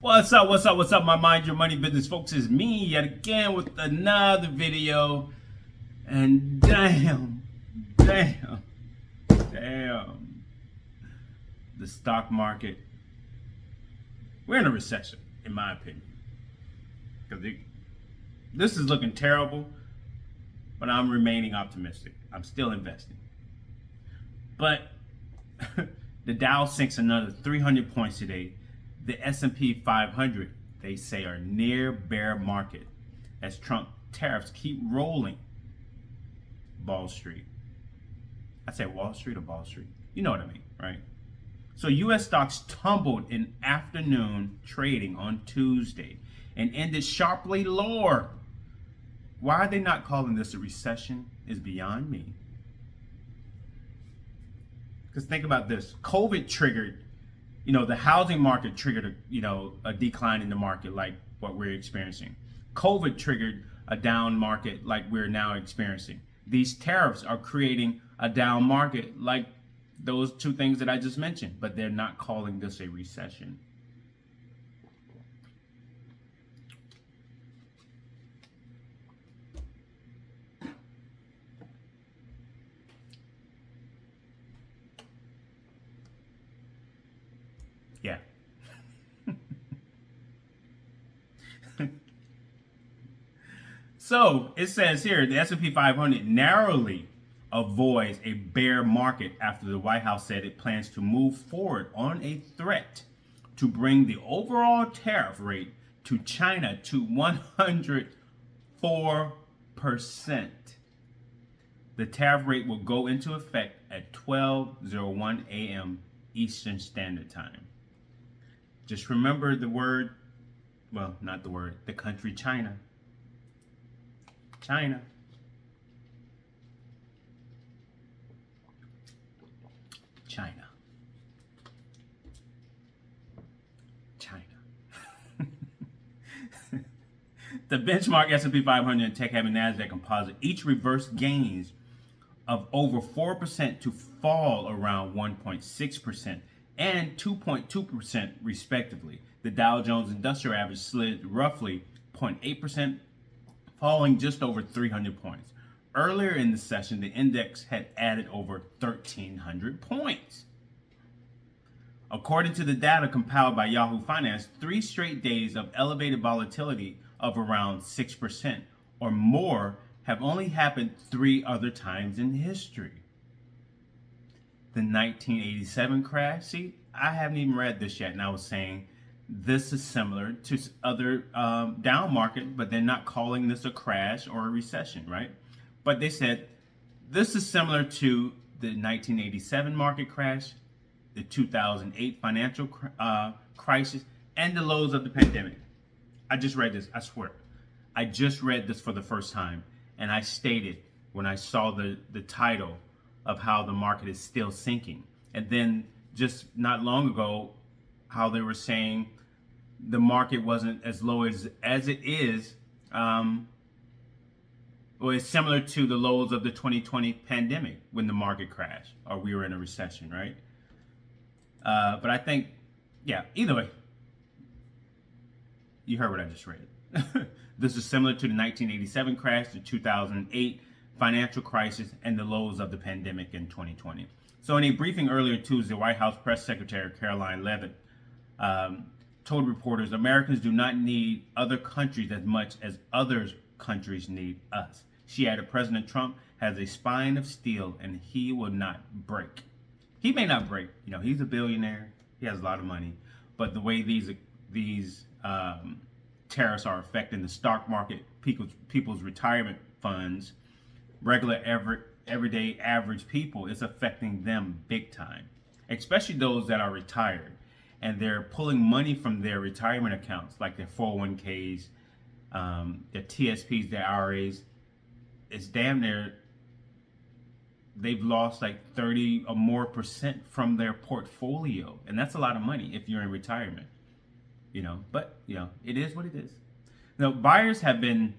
What's up? What's up? What's up, my Mind Your Money business folks? It's me yet again with another video. And damn, the stock market. We're in a recession, in my opinion. Because this is looking terrible, but I'm remaining optimistic. I'm still investing. But the Dow sinks another 300 points today. The S&P 500, they say, are near bear market as Trump tariffs keep rolling. Wall Street. I said Wall Street or Ball Street? You know what I mean, right? So U.S. stocks tumbled in afternoon trading on Tuesday and ended sharply lower. Why are they not calling this a recession is beyond me. Because think about this. COVID triggered, the housing market triggered, a decline in the market like what we're experiencing. COVID triggered a down market like we're now experiencing. These tariffs are creating a down market like those two things that I just mentioned, but they're not calling this a recession. Yeah. So it says here the S&P 500 narrowly avoids a bear market after the White House said it plans to move forward on a threat to bring the overall tariff rate to China to 104%. The tariff rate will go into effect at 12:01 a.m. Eastern Standard Time. Just remember the word, well, not the word, the country China. China. China. China. The benchmark S&P 500 and tech-heavy NASDAQ composite each reversed gains of over 4% to fall around 1.6% and 2.2% respectively. The Dow Jones Industrial Average slid roughly 0.8%, falling just over 300 points. Earlier in the session, the index had added over 1,300 points. According to the data compiled by Yahoo Finance, 3 straight days of elevated volatility of around 6% or more have only happened 3 other times in history. The 1987 crash, see, I haven't even read this yet, and I was saying this is similar to other down market, but they're not calling this a crash or a recession, right? But they said this is similar to the 1987 market crash, the 2008 financial crisis, and the lows of the pandemic. I just read this, I swear. I just read this for the first time, and I stated when I saw the title of how the market is still sinking. And then just not long ago, how they were saying the market wasn't as low as it is, well, it's similar to the lows of the 2020 pandemic when the market crashed or we were in a recession, right? But I think, yeah, either way, you heard what I just read. This is similar to the 1987 crash, the 2008 financial crisis, and the lows of the pandemic in 2020. So in a briefing earlier Tuesday, White House Press Secretary Caroline Leavitt told reporters, Americans do not need other countries as much as other countries need us. She added, President Trump has a spine of steel and he will not break. He may not break. He's a billionaire. He has a lot of money. But the way these tariffs are affecting the stock market, people's retirement funds, regular everyday average people, it's affecting them big time, especially those that are retired. And they're pulling money from their retirement accounts, like their 401ks, their TSPs, their IRAs. It's damn near, they've lost like 30 or more % from their portfolio. And that's a lot of money if you're in retirement, but, it is what it is. Now, buyers have been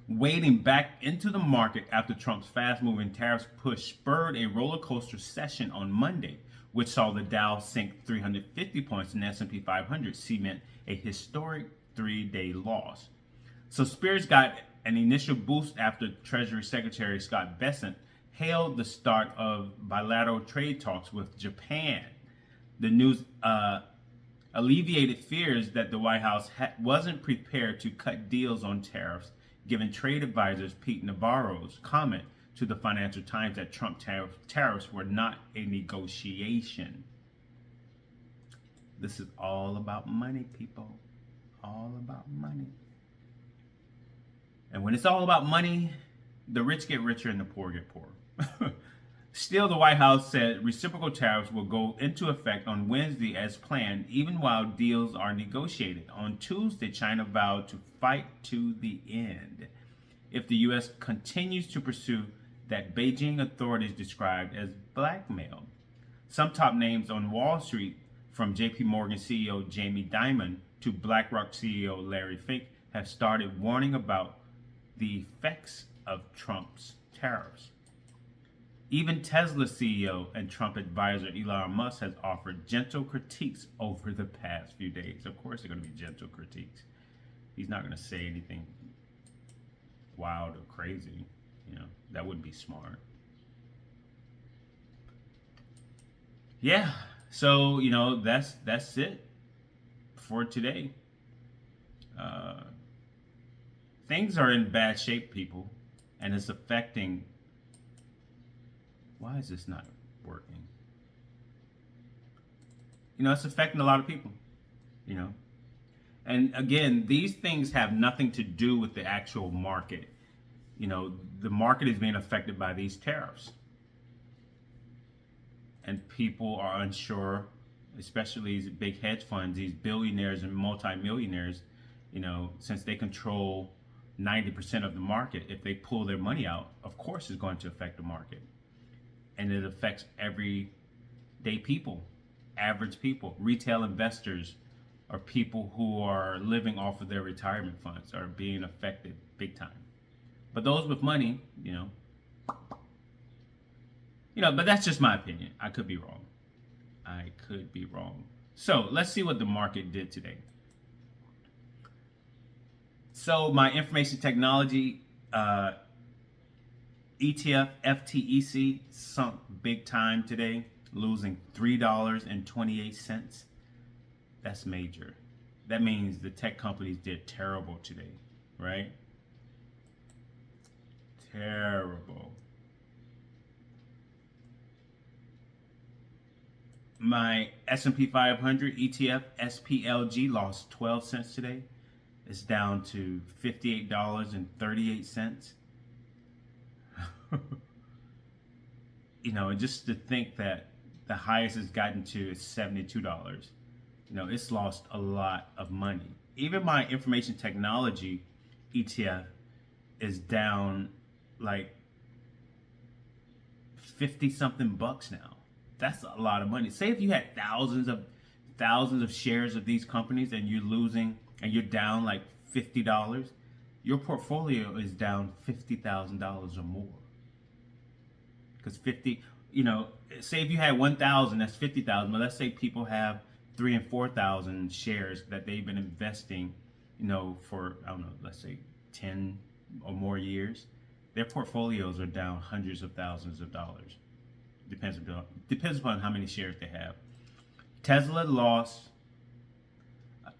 wading back into the market after Trump's fast-moving tariffs push spurred a roller coaster session on Monday, which saw the Dow sink 350 points and S&P 500 cement a historic 3-day loss. So spirits got an initial boost after Treasury Secretary Scott Bessent hailed the start of bilateral trade talks with Japan. The news alleviated fears that the White House wasn't prepared to cut deals on tariffs, given trade advisor Pete Navarro's comment to the Financial Times that Trump tariffs were not a negotiation. This is all about money, people. All about money. And when it's all about money, the rich get richer and the poor get poorer. Still, the White House said reciprocal tariffs will go into effect on Wednesday as planned, even while deals are negotiated. On Tuesday, China vowed to fight to the end if the U.S. continues to pursue that Beijing authorities described as blackmail. Some top names on Wall Street, from JP Morgan CEO Jamie Dimon to BlackRock CEO Larry Fink, have started warning about the effects of Trump's tariffs. Even Tesla CEO and Trump advisor Elon Musk has offered gentle critiques over the past few days. Of course, they're going to be gentle critiques. He's not going to say anything wild or crazy. That wouldn't be smart. Yeah, so that's it for today. Things are in bad shape, people, and it's affecting. Why is this not working? It's affecting a lot of people. And again, these things have nothing to do with the actual market. The market is being affected by these tariffs. And people are unsure, especially these big hedge funds, these billionaires and multimillionaires, since they control 90% of the market. If they pull their money out, of course it's going to affect the market. And it affects everyday people, average people, retail investors, or people who are living off of their retirement funds are being affected big time. But those with money, but that's just my opinion. I could be wrong. So let's see what the market did today. So my information technology ETF FTEC sunk big time today, losing $3.28. That's major. That means the tech companies did terrible today, right? Terrible. My S&P 500 ETF SPLG lost 12 cents today. It's down to $58.38. And just to think that the highest it's gotten to is $72. It's lost a lot of money. Even my information technology ETF is down like 50 something bucks now. That's a lot of money. Say if you had thousands of shares of these companies and you're losing and you're down like $50, your portfolio is down $50,000 or more. Because say if you had 1,000, that's 50,000. But let's say people have 3,000 and 4,000 shares that they've been investing, for let's say 10 or more years. Their portfolios are down hundreds of thousands of dollars. Depends upon how many shares they have. Tesla lost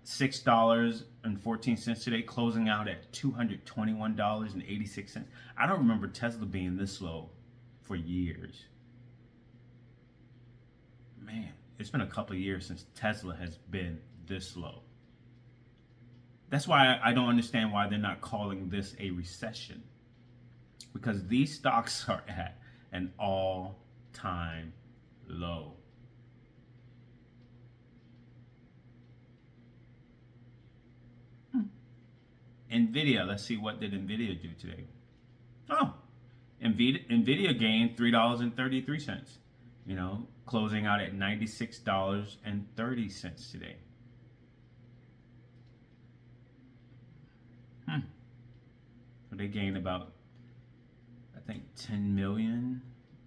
$6.14 today, closing out at $221.86. I don't remember Tesla being this low for years. Man, it's been a couple of years since Tesla has been this low. That's why I don't understand why they're not calling this a recession. Because these stocks are at an all-time low. Nvidia, let's see, what did Nvidia do today? Oh, Nvidia gained $3.33, closing out at $96.30 today. So they gained about, I think, 10 million.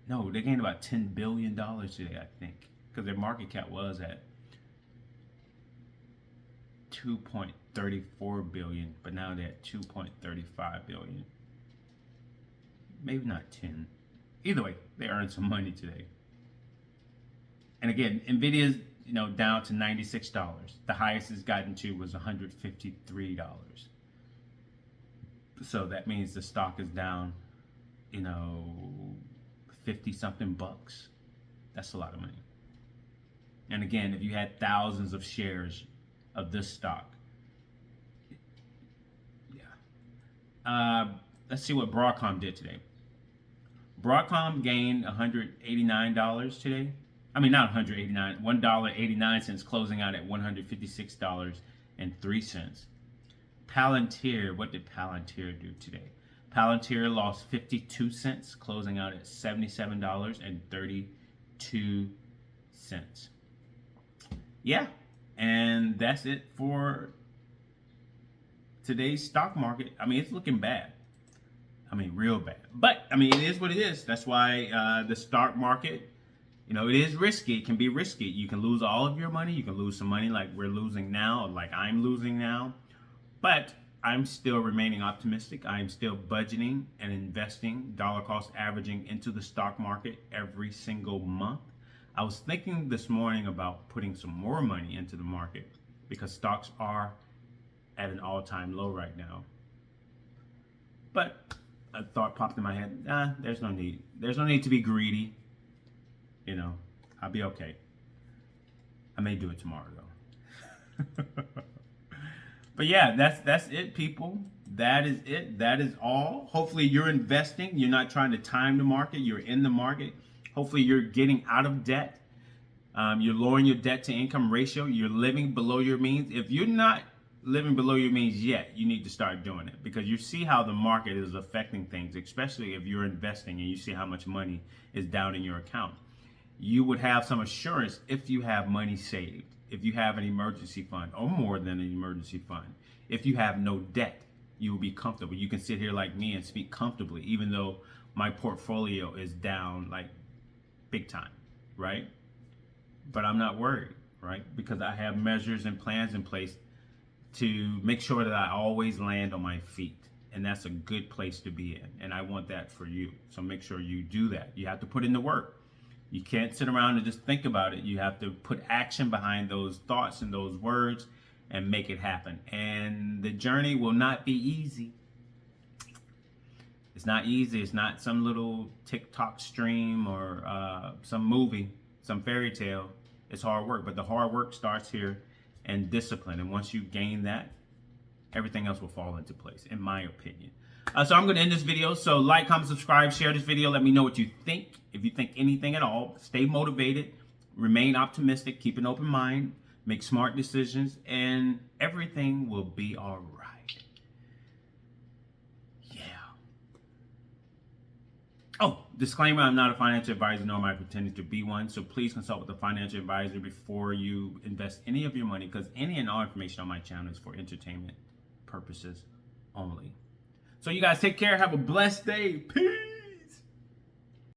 No, they gained about $10 billion today, I think. because their market cap was at 2.34 billion, but now they're at 2.35 billion. Maybe not 10. Either way, they earned some money today. And again, Nvidia's down to $96. The highest it's gotten to was $153. So that means the stock is down, 50 something bucks. That's a lot of money. And again, if you had thousands of shares of this stock, yeah. Let's see what Broadcom did today. Broadcom gained $189 today. I mean, not $189, $1.89, closing out at $156.03. Palantir, what did Palantir do today? Palantir lost 52 cents, closing out at $77.32. Yeah, and that's it for today's stock market. I mean, it's looking bad. I mean, real bad. But, I mean, it is what it is. That's why the stock market, it is risky. It can be risky. You can lose all of your money. You can lose some money like we're losing now, or like I'm losing now. But I'm still remaining optimistic. I am still budgeting and investing, dollar cost averaging into the stock market every single month. I was thinking this morning about putting some more money into the market because stocks are at an all-time low right now. But a thought popped in my head, there's no need. There's no need to be greedy. I'll be okay. I may do it tomorrow though. But yeah, that's it, people. That is it. That is all. Hopefully you're investing. You're not trying to time the market. You're in the market. Hopefully you're getting out of debt. You're lowering your debt to income ratio. You're living below your means. If you're not living below your means yet, you need to start doing it, because you see how the market is affecting things, especially if you're investing and you see how much money is down in your account. You would have some assurance if you have money saved, if you have an emergency fund or more than an emergency fund. If you have no debt, you will be comfortable. You can sit here like me and speak comfortably, even though my portfolio is down like big time, right? But I'm not worried, right? Because I have measures and plans in place to make sure that I always land on my feet. And that's a good place to be in. And I want that for you. So make sure you do that. You have to put in the work. You can't sit around and just think about it. You have to put action behind those thoughts and those words and make it happen. And the journey will not be easy. It's not easy. It's not some little TikTok stream or some movie, some fairy tale. It's hard work. But the hard work starts here, and discipline. And once you gain that, everything else will fall into place, in my opinion. So I'm going to end this video. So like, comment, subscribe, share this video. Let me know what you think. If you think anything at all, stay motivated, remain optimistic, keep an open mind, make smart decisions, and everything will be all right. Yeah. Oh, disclaimer, I'm not a financial advisor, nor am I pretending to be one. So please consult with a financial advisor before you invest any of your money, because any and all information on my channel is for entertainment purposes only. So you guys take care. Have a blessed day. Peace.